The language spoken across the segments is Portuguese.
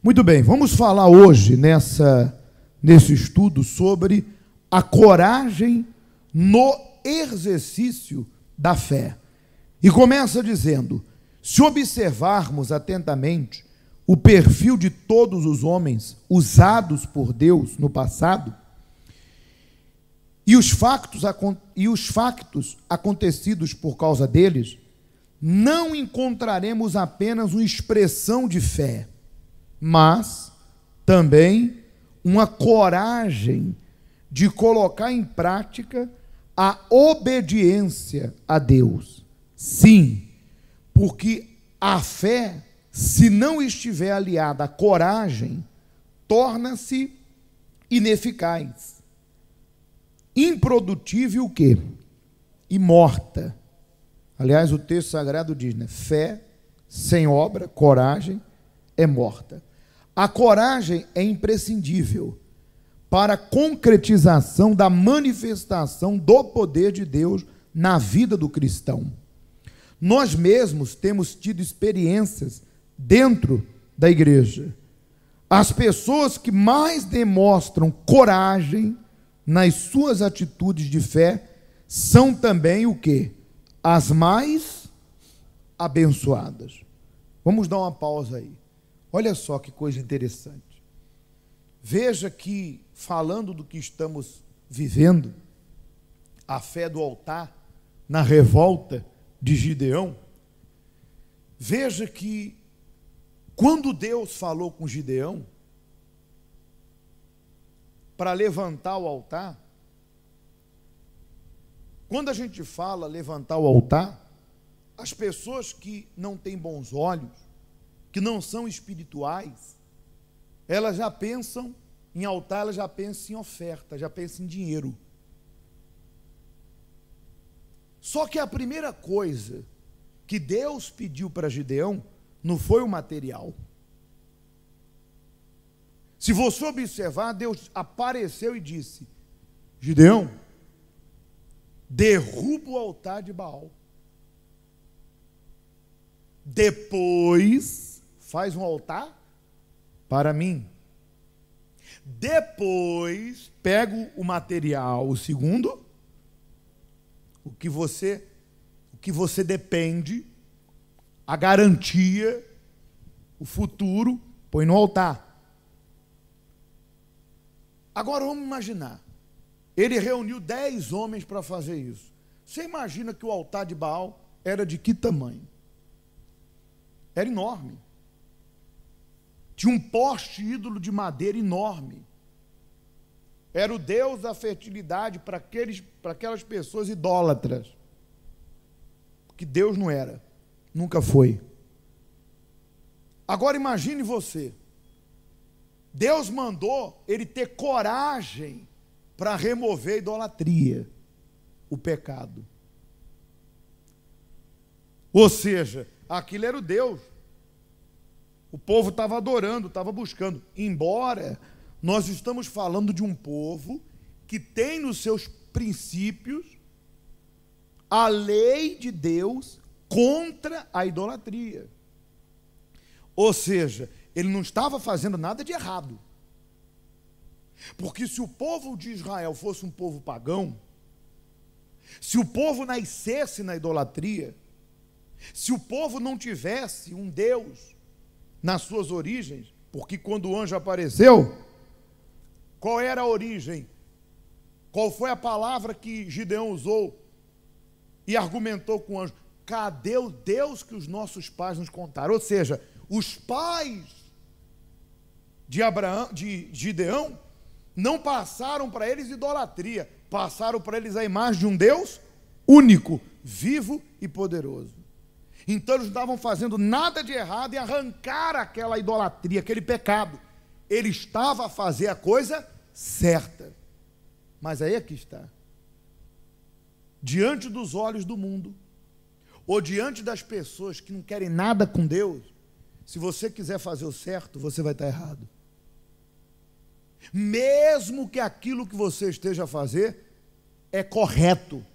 Muito bem, vamos falar hoje nesse estudo sobre a coragem no exercício da fé. E começa dizendo: se observarmos atentamente o perfil de todos os homens usados por Deus no passado, e os factos acontecidos por causa deles, não encontraremos apenas uma expressão de fé, mas também uma coragem de colocar em prática a obediência a Deus. Sim, porque a fé, se não estiver aliada à coragem, torna-se ineficaz, improdutível e o quê? E morta. Aliás, o texto sagrado diz, né? Fé sem obra, coragem, é morta. A coragem é imprescindível para a concretização da manifestação do poder de Deus na vida do cristão. Nós mesmos temos tido experiências dentro da igreja. As pessoas que mais demonstram coragem nas suas atitudes de fé são também o quê? As mais abençoadas. Vamos dar uma pausa aí. Olha só que coisa interessante. Veja que, falando do que estamos vivendo, a fé do altar na revolta de Gideão, veja que quando Deus falou com Gideão para levantar o altar, quando a gente fala levantar o altar, as pessoas que não têm bons olhos, que não são espirituais, elas já pensam em altar, elas já pensam em oferta, já pensam em dinheiro. Só que a primeira coisa que Deus pediu para Gideão não foi o material. Se você observar, Deus apareceu e disse: Gideão, derruba o altar de Baal. Depois, faz um altar para mim. Depois, pego o material, o segundo, o que você depende, a garantia, o futuro, põe no altar. Agora vamos imaginar, ele reuniu 10 homens para fazer isso. Você imagina que o altar de Baal era de que tamanho? Era enorme. Tinha um poste ídolo de madeira enorme. Era o deus da fertilidade para aquelas pessoas idólatras. Que Deus não era, nunca foi. Agora imagine você. Deus mandou ele ter coragem para remover a idolatria, o pecado. Ou seja, aquilo era o Deus. O povo estava adorando, estava buscando. Embora nós estamos falando de um povo que tem nos seus princípios a lei de Deus contra a idolatria. Ou seja, ele não estava fazendo nada de errado. Porque se o povo de Israel fosse um povo pagão, se o povo nascesse na idolatria, se o povo não tivesse um Deus nas suas origens, porque quando o anjo apareceu, qual era a origem? Qual foi a palavra que Gideão usou e argumentou com o anjo? Cadê o Deus que os nossos pais nos contaram? Ou seja, os pais de Gideão não passaram para eles idolatria, passaram para eles a imagem de um Deus único, vivo e poderoso. Então eles não estavam fazendo nada de errado em arrancar aquela idolatria, aquele pecado. Ele estava a fazer a coisa certa. Mas aí é que está. Diante dos olhos do mundo, ou diante das pessoas que não querem nada com Deus, se você quiser fazer o certo, você vai estar errado. Mesmo que aquilo que você esteja a fazer é correto,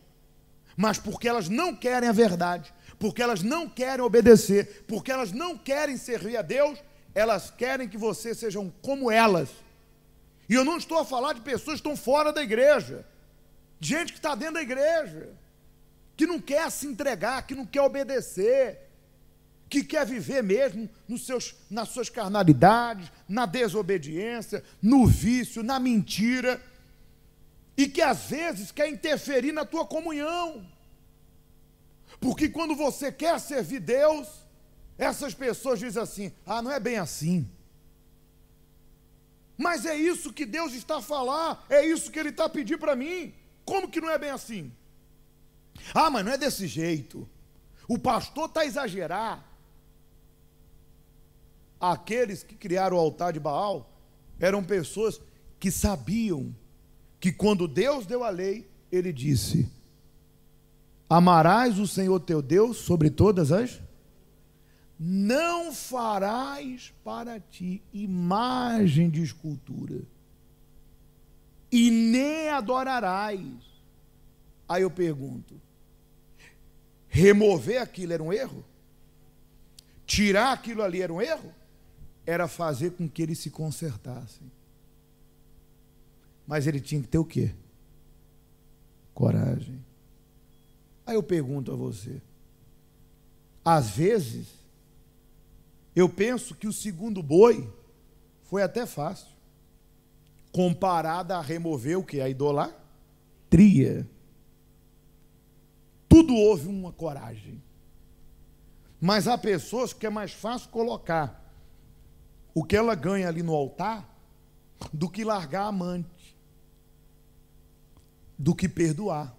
mas porque elas não querem a verdade, porque elas não querem obedecer, porque elas não querem servir a Deus, elas querem que você seja como elas. E eu não estou a falar de pessoas que estão fora da igreja, gente que está dentro da igreja, que não quer se entregar, que não quer obedecer, que quer viver mesmo nas suas carnalidades, na desobediência, no vício, na mentira, e que às vezes quer interferir na tua comunhão. Porque quando você quer servir Deus, essas pessoas dizem assim: ah, não é bem assim. Mas é isso que Deus está a falar, é isso que Ele está a pedir para mim. Como que não é bem assim? Ah, mas não é desse jeito. O pastor está a exagerar. Aqueles que criaram o altar de Baal eram pessoas que sabiam que quando Deus deu a lei, Ele disse: amarás o Senhor teu Deus sobre todas as... Não farás para ti imagem de escultura, e nem adorarás. Aí eu pergunto: remover aquilo era um erro? Tirar aquilo ali era um erro? Era fazer com que eles se consertassem. Mas ele tinha que ter o quê? Coragem. Aí eu pergunto a você: às vezes eu penso que o segundo boi foi até fácil, comparado a remover o que? A idolatria. Tudo houve uma coragem. Mas há pessoas que é mais fácil colocar o que ela ganha ali no altar do que largar a amante, do que perdoar.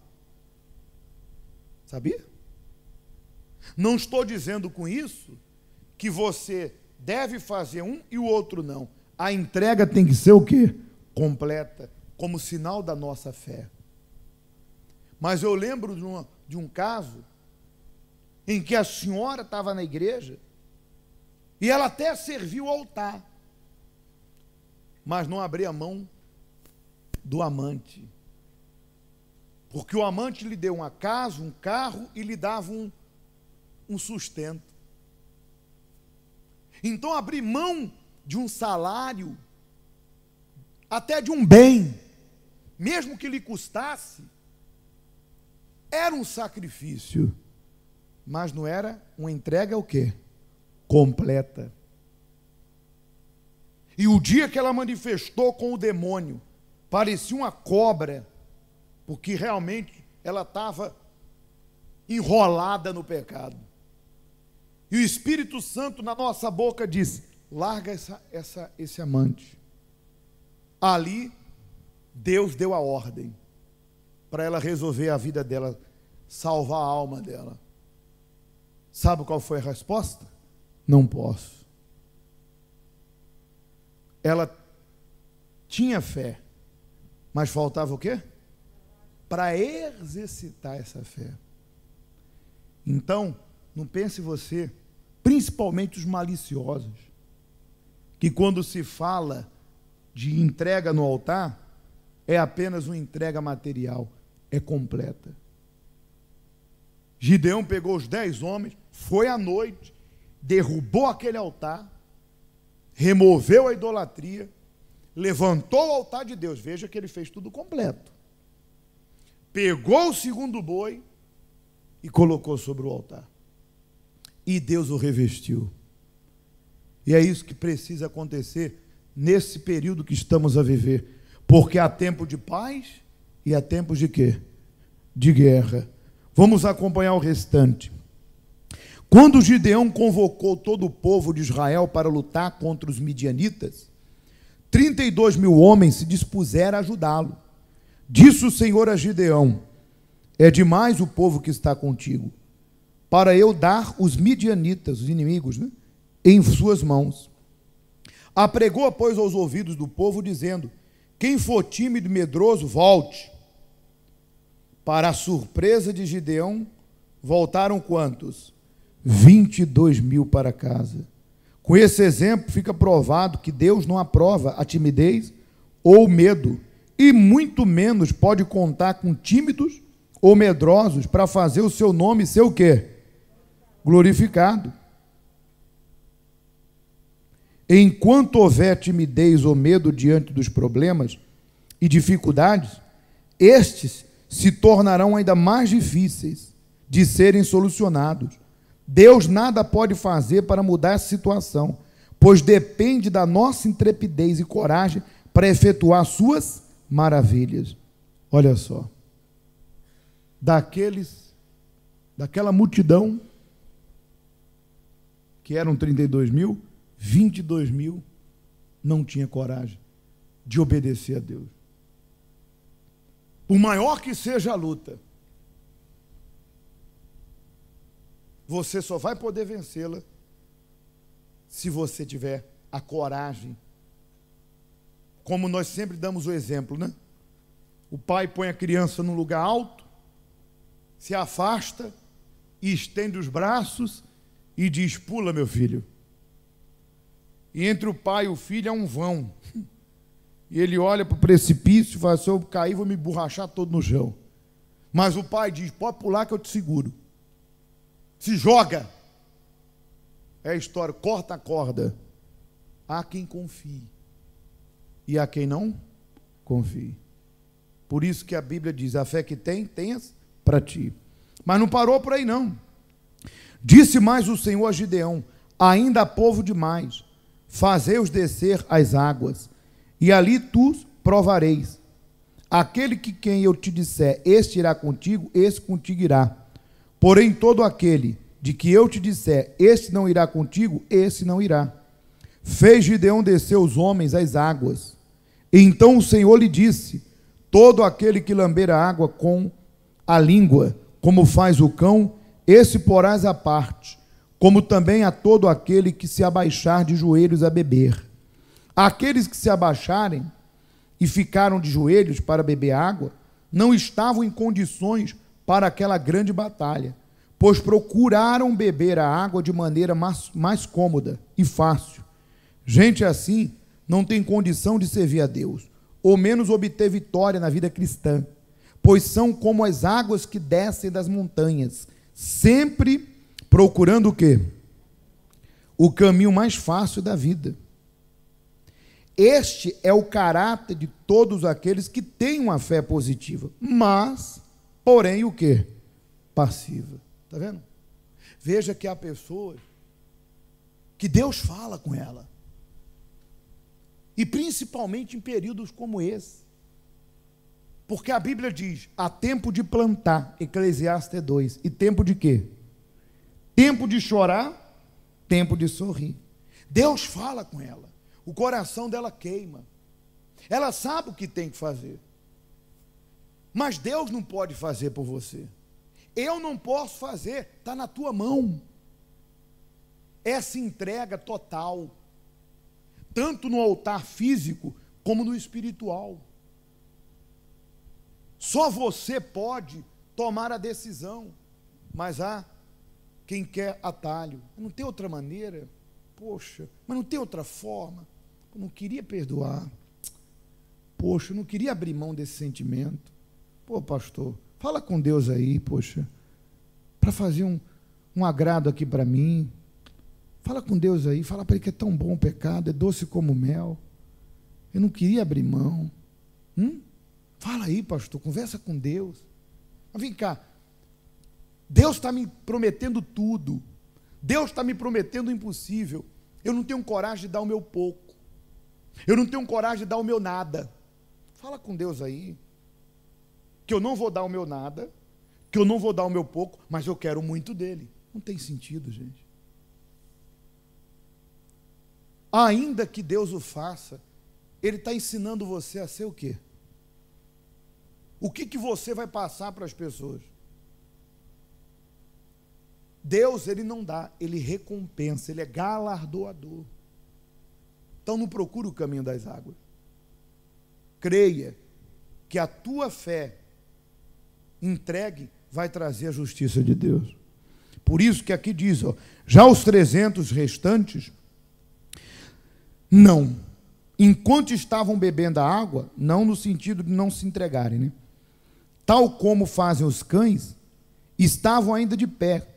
Sabia? Não estou dizendo com isso que você deve fazer um e o outro não. A entrega tem que ser o quê? Completa, como sinal da nossa fé. Mas eu lembro de um caso em que a senhora estava na igreja e ela até serviu o altar, mas não abria mão do amante, porque o amante lhe deu uma casa, um carro e lhe dava um sustento. Então abrir mão de um salário, até de um bem, mesmo que lhe custasse, era um sacrifício, mas não era uma entrega o quê? Completa. E o dia que ela manifestou com o demônio, parecia uma cobra, porque realmente ela estava enrolada no pecado. E o Espírito Santo na nossa boca disse: larga esse amante. Ali, Deus deu a ordem para ela resolver a vida dela, salvar a alma dela. Sabe qual foi a resposta? Não posso. Ela tinha fé, mas faltava o quê? Para exercitar essa fé. Então, não pense você, principalmente os maliciosos, que quando se fala de entrega no altar, é apenas uma entrega material, é completa. Gideão pegou os 10 homens, foi à noite, derrubou aquele altar, removeu a idolatria, levantou o altar de Deus. Veja que ele fez tudo completo. Pegou o segundo boi e colocou sobre o altar. E Deus o revestiu. E é isso que precisa acontecer nesse período que estamos a viver. Porque há tempo de paz e há tempos de quê? De guerra. Vamos acompanhar o restante. Quando Gideão convocou todo o povo de Israel para lutar contra os midianitas, 32.000 homens se dispuseram a ajudá-lo. Disse o Senhor a Gideão: é demais o povo que está contigo, para eu dar os midianitas, os inimigos, em suas mãos. Apregou, pois, aos ouvidos do povo, dizendo: quem for tímido e medroso, volte. Para a surpresa de Gideão, voltaram quantos? 22.000 para casa. Com esse exemplo, fica provado que Deus não aprova a timidez ou o medo, e muito menos pode contar com tímidos ou medrosos para fazer o seu nome ser o quê? Glorificado. Enquanto houver timidez ou medo diante dos problemas e dificuldades, estes se tornarão ainda mais difíceis de serem solucionados. Deus nada pode fazer para mudar essa situação, pois depende da nossa intrepidez e coragem para efetuar suas maravilhas. Olha só, daquela multidão, que eram 32 mil, 22 mil não tinha coragem de obedecer a Deus. Por maior que seja a luta, você só vai poder vencê-la se você tiver a coragem. Como nós sempre damos o exemplo, né? O pai põe a criança num lugar alto, se afasta e estende os braços e diz: pula, meu filho. E entre o pai e o filho há um vão. E ele olha para o precipício e fala: se eu cair, vou me borrachar todo no chão. Mas o pai diz: pode pular que eu te seguro. Se joga. É a história, corta a corda. Há quem confie e há quem não confie. Por isso que a Bíblia diz: a fé que tenhas para ti. Mas não parou por aí não. Disse mais o Senhor a Gideão: ainda há povo demais, fazei-os descer às águas, e ali tu provareis. Aquele que quem eu te disser, este irá contigo, esse contigo irá. Porém, todo aquele de que eu te disser, este não irá contigo, esse não irá. Fez Gideão descer os homens às águas. E então o Senhor lhe disse: todo aquele que lamber a água com a língua, como faz o cão, esse porás à parte, como também a todo aquele que se abaixar de joelhos a beber. Aqueles que se abaixarem e ficaram de joelhos para beber água, não estavam em condições para aquela grande batalha, pois procuraram beber a água de maneira mais cômoda e fácil. Gente assim não tem condição de servir a Deus, ou menos obter vitória na vida cristã, pois são como as águas que descem das montanhas, sempre procurando o quê? O caminho mais fácil da vida. Este é o caráter de todos aqueles que têm uma fé positiva, mas, porém, o quê? Passiva. Está vendo? Veja que há pessoas que Deus fala com ela, e principalmente em períodos como esse, porque a Bíblia diz: há tempo de plantar, Eclesiastes 2, e tempo de quê? Tempo de chorar, tempo de sorrir. Deus fala com ela, o coração dela queima, ela sabe o que tem que fazer, mas Deus não pode fazer por você. Eu não posso fazer, está na tua mão. Essa entrega total, tanto no altar físico como no espiritual. Só você pode tomar a decisão, mas há quem quer atalho. Não tem outra maneira. Poxa, mas não tem outra forma. Eu não queria perdoar. Poxa, eu não queria abrir mão desse sentimento. Pô, pastor, fala com Deus aí, poxa, para fazer um agrado aqui para mim. Fala com Deus aí, fala para Ele que é tão bom o pecado, é doce como mel. Eu não queria abrir mão. Fala aí, pastor, conversa com Deus. Mas vem cá, Deus está me prometendo tudo. Deus está me prometendo o impossível. Eu não tenho coragem de dar o meu pouco. Eu não tenho coragem de dar o meu nada. Fala com Deus aí, que eu não vou dar o meu nada, que eu não vou dar o meu pouco, mas eu quero muito dele. Não tem sentido, gente. Ainda que Deus o faça, Ele está ensinando você a ser o quê? O que você vai passar para as pessoas? Deus, Ele não dá, Ele recompensa, Ele é galardoador. Então não procure o caminho das águas. Creia que a tua fé entregue vai trazer a justiça de Deus. Por isso que aqui diz, já os 300 restantes, não. Enquanto estavam bebendo a água, não no sentido de não se entregarem, né? Tal como fazem os cães, estavam ainda de pé,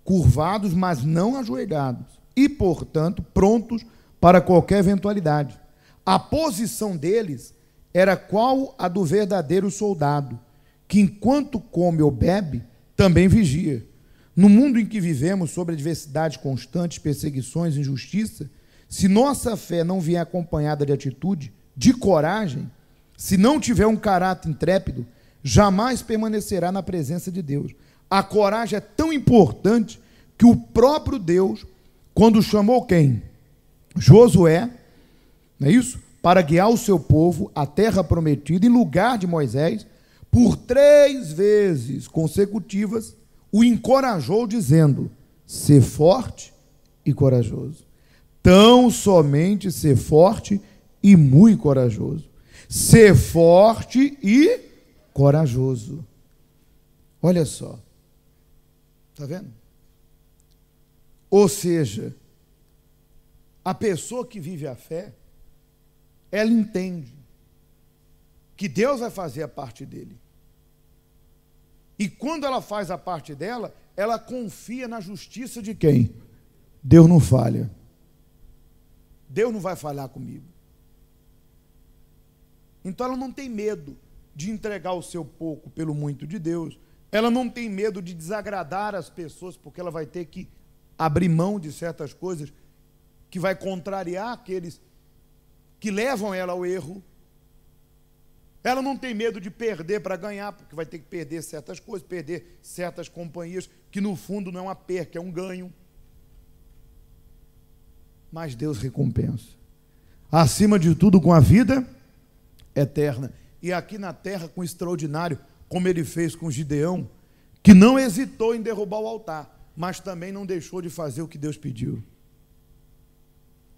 curvados, mas não ajoelhados, e, portanto, prontos para qualquer eventualidade. A posição deles era qual a do verdadeiro soldado, que enquanto come ou bebe, também vigia. No mundo em que vivemos, sobre adversidades constantes, perseguições, injustiça, se nossa fé não vier acompanhada de atitude, de coragem, se não tiver um caráter intrépido, jamais permanecerá na presença de Deus. A coragem é tão importante que o próprio Deus, quando chamou quem? Josué, não é isso? Para guiar o seu povo à terra prometida, em lugar de Moisés, por 3 vezes consecutivas, o encorajou, dizendo: ser forte e corajoso. Tão somente ser forte e muito corajoso. Ser forte e corajoso. Olha só. Está vendo? Ou seja, a pessoa que vive a fé, ela entende que Deus vai fazer a parte dele. E quando ela faz a parte dela, ela confia na justiça de quem? Deus não falha. Deus não vai falhar comigo. Então ela não tem medo de entregar o seu pouco pelo muito de Deus. Ela não tem medo de desagradar as pessoas, porque ela vai ter que abrir mão de certas coisas que vai contrariar aqueles que levam ela ao erro. Ela não tem medo de perder para ganhar, porque vai ter que perder certas coisas, perder certas companhias, que no fundo não é uma perca, é um ganho. Mas Deus recompensa. Acima de tudo, com a vida eterna. E aqui na terra, com o extraordinário, como ele fez com Gideão, que não hesitou em derrubar o altar, mas também não deixou de fazer o que Deus pediu.